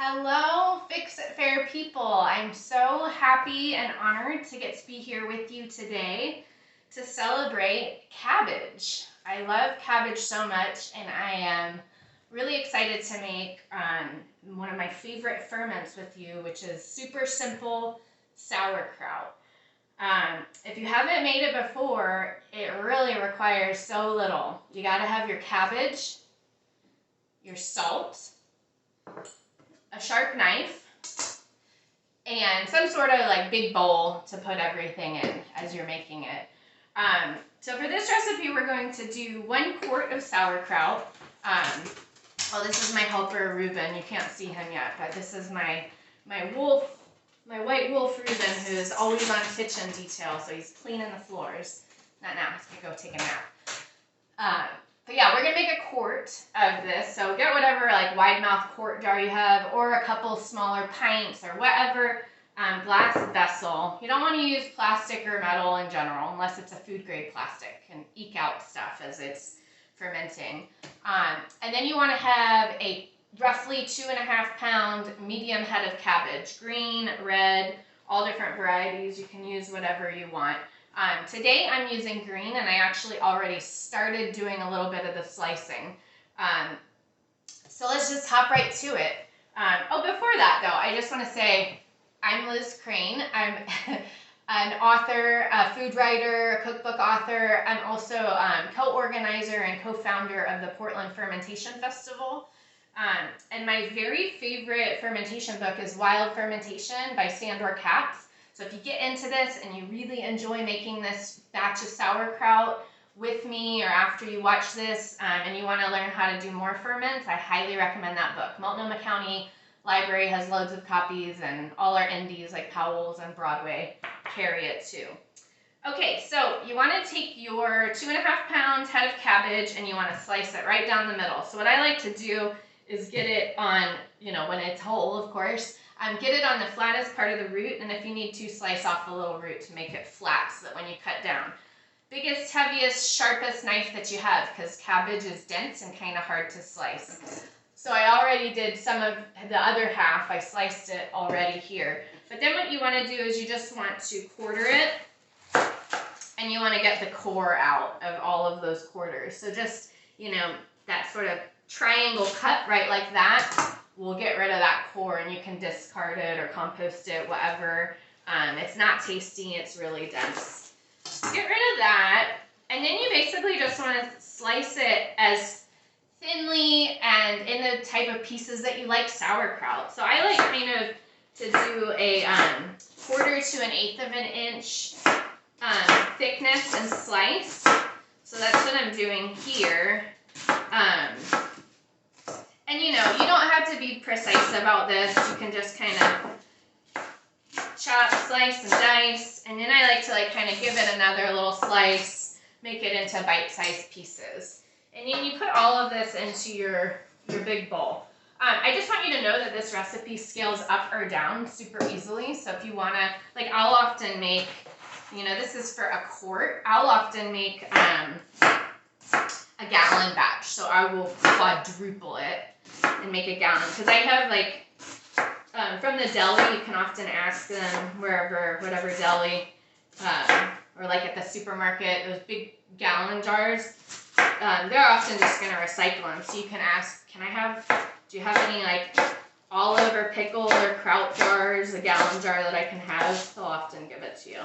Hello, Fix It Fair people. I'm so happy and honored to get to be here with you today to celebrate cabbage. I love cabbage so much, and I am really excited to make one of my favorite ferments with you, which is super simple sauerkraut. If you haven't made it before, it really requires so little. You gotta have your cabbage, your salt, a sharp knife, and some sort of like big bowl to put everything in as you're making it. So for this recipe, we're going to do 1 quart of sauerkraut. Well, this is my helper, Reuben. You can't see him yet, but this is my white wolf, Reuben, who is always on kitchen detail, so he's cleaning the floors. Not now, he's gonna go take a nap. But yeah, we're gonna make a quart of this. So get whatever like wide mouth quart jar you have, or a couple smaller pints, or whatever glass vessel. You don't want to use plastic or metal in general, unless it's a food grade plastic. Can eke out stuff as it's fermenting. And then you want to have a roughly 2.5 pound medium head of cabbage, green, red, all different varieties. You can use whatever you want. Today I'm using green, and I actually already started doing a little bit of the slicing. So let's just hop right to it. Before that though, I just want to say I'm Liz Crain. I'm an author, a food writer, a cookbook author. I'm also co-organizer and co-founder of the Portland Fermentation Festival. And my very favorite fermentation book is Wild Fermentation by Sandor Katz. So if you get into this and you really enjoy making this batch of sauerkraut with me, or after you watch this and you want to learn how to do more ferments, I highly recommend that book. Multnomah County Library has loads of copies, and all our indies like Powell's and Broadway carry it too. Okay, so you want to take your 2.5 pound head of cabbage and you want to slice it right down the middle. So what I like to do is get it on, when it's whole, of course, get it on the flattest part of the root, and if you need to, slice off the little root to make it flat so that when you cut down. Biggest, heaviest, sharpest knife that you have, because cabbage is dense and kind of hard to slice. So I already did some of the other half. I sliced it already here. But then what you want to do is you just want to quarter it, and you want to get the core out of all of those quarters. So just, that sort of triangle cut right like that will get rid of that core, and you can discard it or compost it, whatever. It's not tasty, it's really dense. Get rid of that, and then you basically just want to slice it as thinly and in the type of pieces that you like sauerkraut. So I like kind of to do a 1/4 to 1/8 of an inch thickness and slice. So that's what I'm doing here. And you don't have to be precise about this. You can just kind of chop, slice, and dice. And then I like to kind of give it another little slice, make it into bite-sized pieces. And then you put all of this into your big bowl. I just want you to know that this recipe scales up or down super easily. So if you want to, I'll often make, this is for a quart. I'll often make a gallon batch. So I will quadruple it and make a gallon, because I have from the deli, you can often ask them whatever deli, or at the supermarket, those big gallon jars, they're often just going to recycle them. So you can ask, do you have any olive or pickle or kraut jars, a gallon jar that I can have? They'll often give it to you.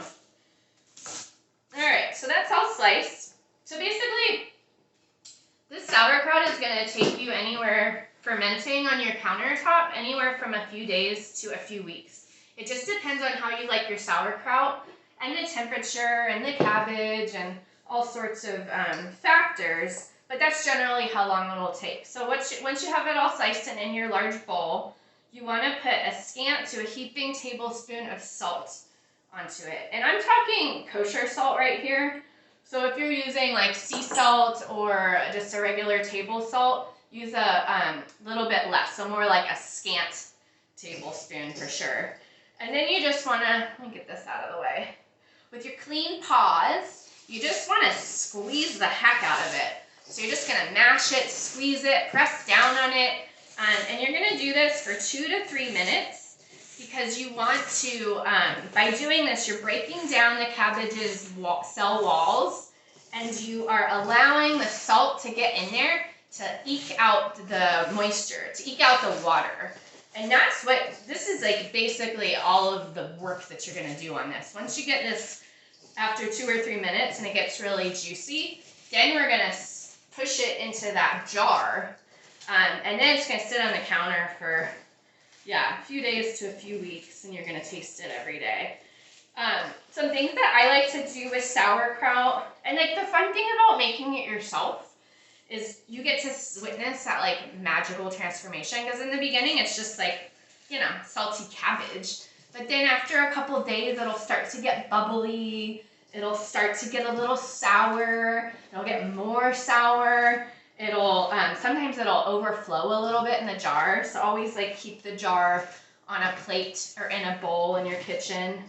All right, so that's all sliced. So basically, this sauerkraut is going to take you anywhere, fermenting on your countertop, anywhere from a few days to a few weeks. It just depends on how you like your sauerkraut, and the temperature, and the cabbage, and all sorts of factors, but that's generally how long it'll take. So once you have it all sliced and in your large bowl, you want to put a scant to a heaping tablespoon of salt onto it. And I'm talking kosher salt right here. So if you're using sea salt or just a regular table salt, use a little bit less, so more like a scant tablespoon for sure. And then you just want to, let me get this out of the way. With your clean paws, you just want to squeeze the heck out of it. So you're just going to mash it, squeeze it, press down on it, And you're going to do this for 2 to 3 minutes because you want to, by doing this, you're breaking down the cabbage's cell walls, and you are allowing the salt to get in there to eke out the moisture, to eke out the water. And that's what, this is like basically all of the work that you're going to do on this. Once you get this after 2 or 3 minutes and it gets really juicy, then we're going to push it into that jar. And then it's going to sit on the counter for, a few days to a few weeks, and you're going to taste it every day. Some things that I like to do with sauerkraut, and like the fun thing about making it yourself is you get to witness that like magical transformation, because in the beginning it's just like, salty cabbage. But then after a couple of days, it'll start to get bubbly. It'll start to get a little sour. It'll get more sour. It'll, sometimes it'll overflow a little bit in the jar. So always like keep the jar on a plate or in a bowl in your kitchen.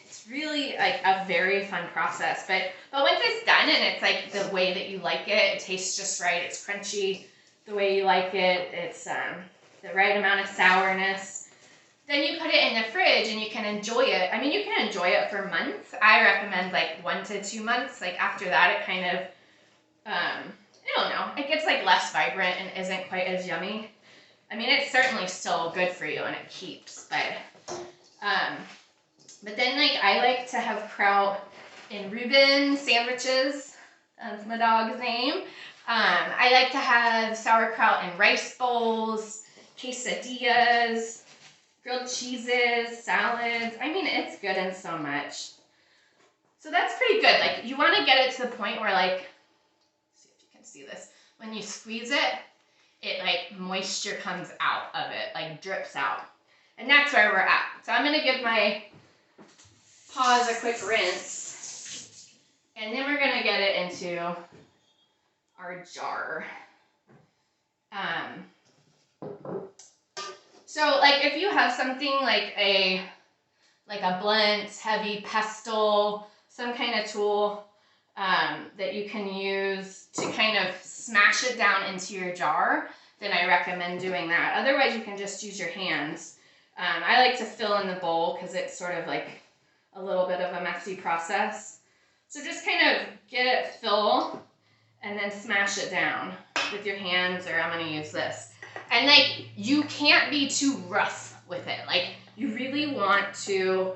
It's really like a very fun process, but once it's done and it's like the way that you like it, it tastes just right, it's crunchy the way you like it, it's the right amount of sourness, then you put it in the fridge and you can enjoy it. I mean, you can enjoy it for months. I recommend like 1 to 2 months. Like after that, it kind of, I don't know, it gets like less vibrant and isn't quite as yummy. I mean, it's certainly still good for you and it keeps, but then, like, I like to have kraut in Reuben sandwiches. That's my dog's name. I like to have sauerkraut in rice bowls, quesadillas, grilled cheeses, salads. I mean, it's good in so much. So that's pretty good. Like, you want to get it to the point where, like, see if you can see this. When you squeeze it, like, moisture comes out of it, like, drips out. And that's where we're at. So I'm going to give my paws a quick rinse, and then we're going to get it into our jar. So like if you have something like a blunt, heavy pestle, some kind of tool that you can use to kind of smash it down into your jar, then I recommend doing that. Otherwise you can just use your hands. I like to fill in the bowl because it's sort of like a little bit of a messy process. So just kind of get it full and then smash it down with your hands, or I'm going to use this. And like, you can't be too rough with it. Like, you really want to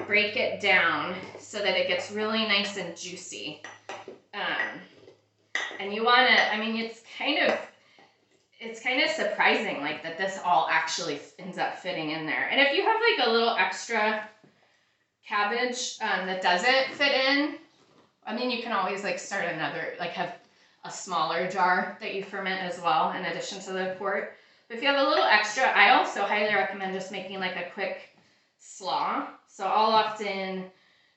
break it down so that it gets really nice and juicy. And you want to, I mean, it's kind of surprising like that this all actually ends up fitting in there. And if you have like a little extra cabbage that doesn't fit in, I mean, you can always like start another, like have a smaller jar that you ferment as well in addition to the quart. But if you have a little extra, I also highly recommend just making like a quick slaw. So I'll often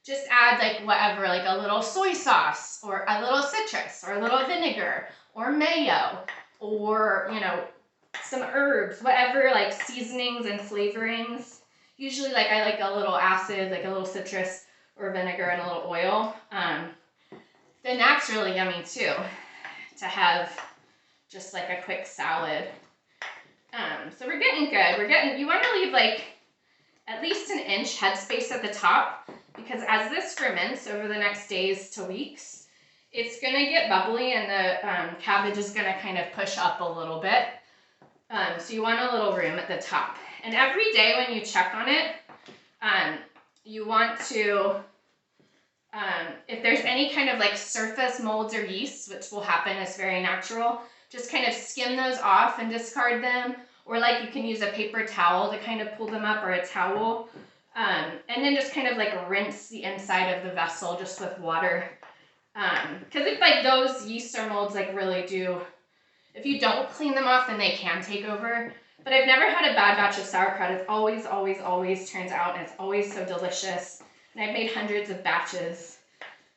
just add like whatever, like a little soy sauce or a little citrus or a little vinegar or mayo or, some herbs, whatever, like seasonings and flavorings. Usually like I like a little acid, like a little citrus or vinegar and a little oil. Then that's really yummy too, to have just like a quick salad. So we're getting good. You want to leave like at least an inch headspace at the top, because as this ferments over the next days to weeks, it's going to get bubbly and the cabbage is going to kind of push up a little bit. So you want a little room at the top. And every day when you check on it, you want to, if there's any kind of like surface molds or yeast, which will happen, it's very natural, just kind of skim those off and discard them. Or like you can use a paper towel to kind of pull them up, or a towel. And then just kind of like rinse the inside of the vessel just with water. Because if like those yeast or molds like really do, if you don't clean them off, then they can take over. But I've never had a bad batch of sauerkraut. It's always, always, always turns out, and it's always so delicious. And I've made hundreds of batches.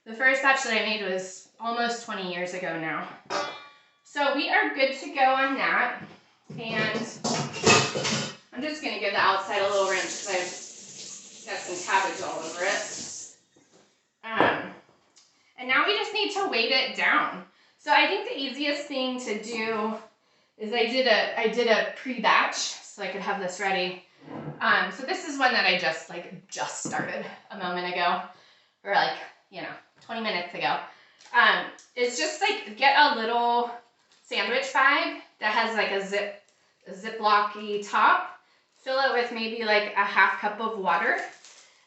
The first batch that I made was almost 20 years ago now. So we are good to go on that. And I'm just going to give the outside a little rinse because I've got some cabbage all over it. And now we just need to weight it down. So I think the easiest thing to do is I did a pre-batch so I could have this ready. So this is one that I just started a moment ago, or 20 minutes ago. It's just get a little sandwich bag that has a Ziploc-y top, fill it with maybe a half cup of water,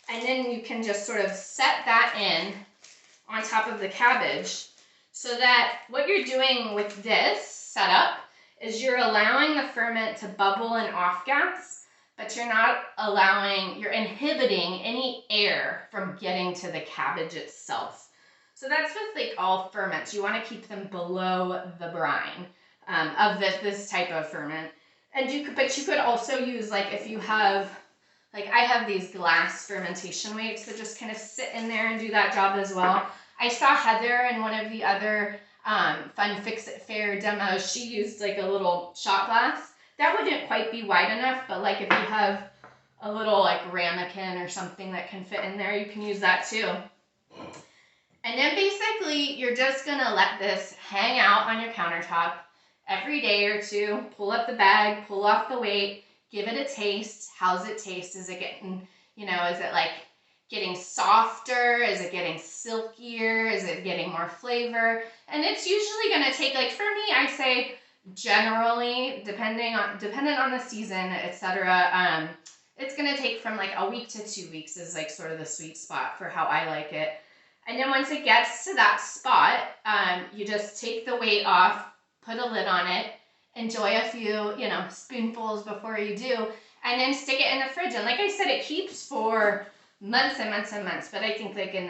and then you can just sort of set that in on top of the cabbage, so that what you're doing with this setup is you're allowing the ferment to bubble and off gas, but you're inhibiting any air from getting to the cabbage itself. So that's with all ferments. You want to keep them below the brine of this type of ferment. And you could also use if you have, I have these glass fermentation weights that just kind of sit in there and do that job as well. I saw Heather in one of the other fun Fix-It-Fair demos. She used a little shot glass. That wouldn't quite be wide enough, but if you have a little ramekin or something that can fit in there, you can use that too. And then basically you're just gonna let this hang out on your countertop every day or two. Pull up the bag, pull off the weight, give it a taste. How's it taste? Is it getting, is it getting softer? Is it getting silkier? Is it getting more flavor? And it's usually gonna take, for me, I say generally, dependent on the season, etc. It's gonna take from a week to 2 weeks is sort of the sweet spot for how I like it. And then once it gets to that spot, you just take the weight off, put a lid on it, enjoy a few, spoonfuls before you do, and then stick it in the fridge. And like I said, it keeps for months and months and months, but I think in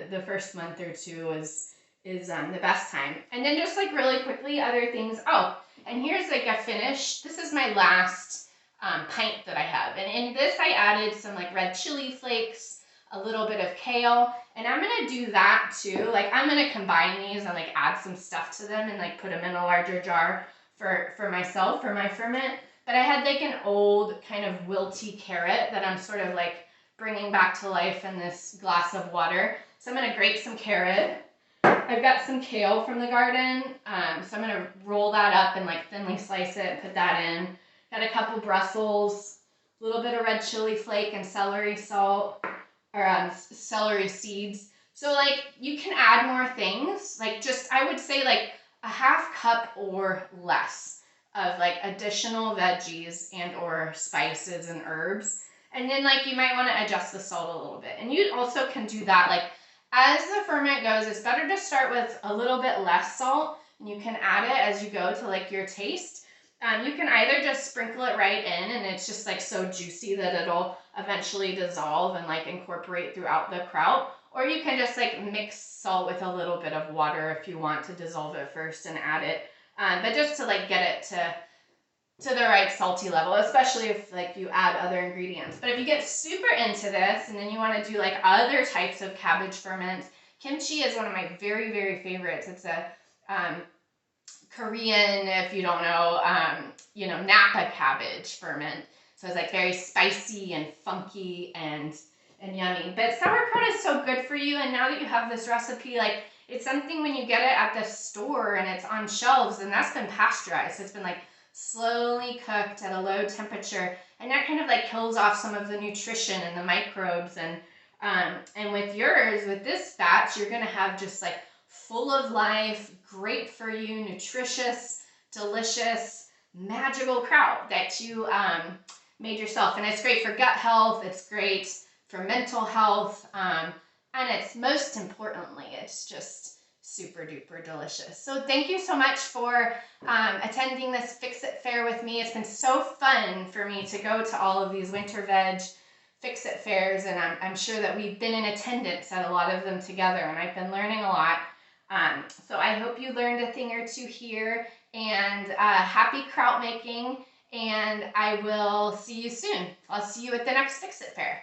the first month or two is the best time. And then just really quickly, other things. Oh, and here's a finish. This is my last pint that I have. And in this, I added some red chili flakes, a little bit of kale, and I'm gonna do that too. I'm gonna combine these and add some stuff to them and put them in a larger jar for myself, for my ferment. But I had an old kind of wilty carrot that I'm sort of bringing back to life in this glass of water. So I'm gonna grate some carrot. I've got some kale from the garden, so I'm gonna roll that up and thinly slice it and put that in. Got a couple Brussels, a little bit of red chili flake and celery salt, or celery seeds. So you can add more things, I would say a half cup or less of additional veggies and or spices and herbs. And then you might want to adjust the salt a little bit. And you also can do that as the ferment goes. It's better to start with a little bit less salt, and you can add it as you go to your taste. You can either just sprinkle it right in, and it's just so juicy that it'll eventually dissolve and incorporate throughout the kraut. Or you can just mix salt with a little bit of water if you want to dissolve it first and add it. But just to get it to the right salty level, especially if you add other ingredients. But if you get super into this and then you want to do other types of cabbage ferments, kimchi is one of my very, very favorites. It's a Korean, if you don't know, Napa cabbage ferment. So it's very spicy and funky and yummy. But sauerkraut is so good for you, and now that you have this recipe, it's something when you get it at the store and it's on shelves, and that's been pasteurized. So it's been slowly cooked at a low temperature, and that kind of kills off some of the nutrition and the microbes. And with yours, with this batch, you're gonna have just full of life, great for you, nutritious, delicious, magical kraut that you made yourself. And it's great for gut health, it's great for mental health, and it's most importantly, it's just super duper delicious. So thank you so much for attending this Fix-It Fair with me. It's been so fun for me to go to all of these winter veg Fix-It Fairs, and I'm sure that we've been in attendance at a lot of them together, and I've been learning a lot. So I hope you learned a thing or two here, and happy kraut making, and I will see you soon. I'll see you at the next Fix-It Fair.